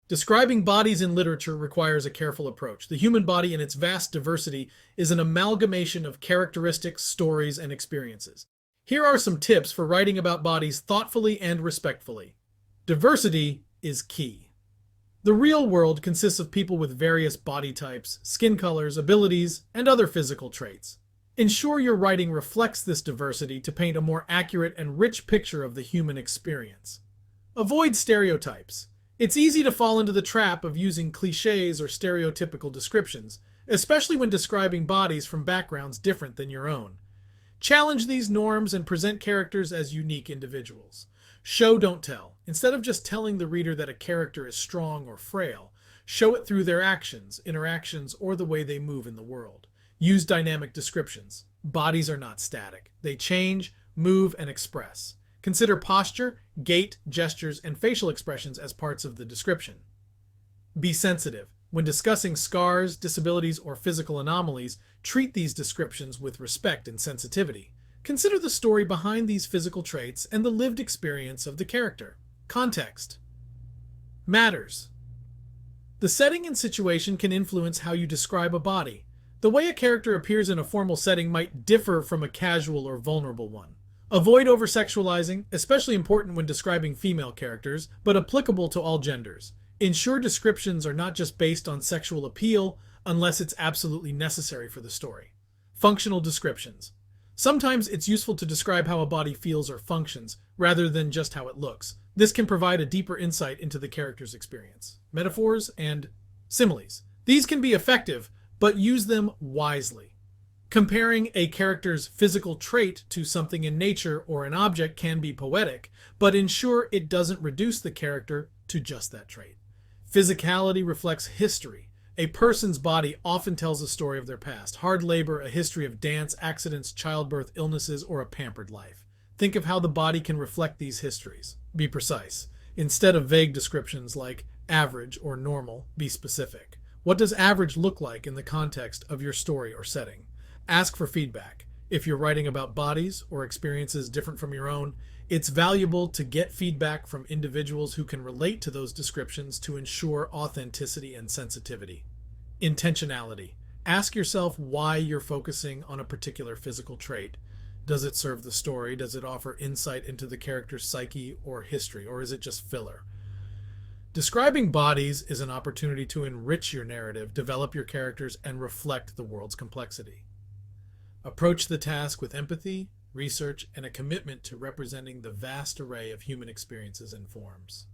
Describing bodies in literature requires a careful approach. The human body, in its vast diversity, is an amalgamation of characteristics, stories, and experiences. Here are some tips for writing about bodies thoughtfully and respectfully. Diversity is key. The real world consists of people with various body types, skin colors, abilities, and other physical traits. Ensure your writing reflects this diversity to paint a more accurate and rich picture of the human experience. Avoid stereotypes. It's easy to fall into the trap of using cliches or stereotypical descriptions, especially when describing bodies from backgrounds different than your own. Challenge these norms and present characters as unique individuals. Show, don't tell. Instead of just telling the reader that a character is strong or frail, show it through their actions, interactions, or the way they move in the world. Use dynamic descriptions. Bodies are not static. They change, move, and express. Consider posture, gait, gestures, and facial expressions as parts of the description. Be sensitive. When discussing scars, disabilities, or physical anomalies, treat these descriptions with respect and sensitivity. Consider the story behind these physical traits and the lived experience of the character. Context matters. The setting and situation can influence how you describe a body. The way a character appears in a formal setting might differ from a casual or vulnerable one. Avoid over-sexualizing, especially important when describing female characters, but applicable to all genders. Ensure descriptions are not just based on sexual appeal, unless it's absolutely necessary for the story. Functional descriptions. Sometimes it's useful to describe how a body feels or functions, rather than just how it looks. This can provide a deeper insight into the character's experience. Metaphors and similes. These can be effective, but use them wisely. Comparing a character's physical trait to something in nature or an object can be poetic, but ensure it doesn't reduce the character to just that trait. Physicality reflects history. A person's body often tells a story of their past, hard labor, a history of dance, accidents, childbirth, illnesses, or a pampered life. Think of how the body can reflect these histories. Be precise. Instead of vague descriptions like average or normal, be specific. What does average look like in the context of your story or setting? Ask for feedback. If you're writing about bodies or experiences different from your own, it's valuable to get feedback from individuals who can relate to those descriptions to ensure authenticity and sensitivity. Intentionality. Ask yourself why you're focusing on a particular physical trait. Does it serve the story? Does it offer insight into the character's psyche or history? Or is it just filler? Describing bodies is an opportunity to enrich your narrative, develop your characters, and reflect the world's complexity. Approach the task with empathy, research, and a commitment to representing the vast array of human experiences and forms.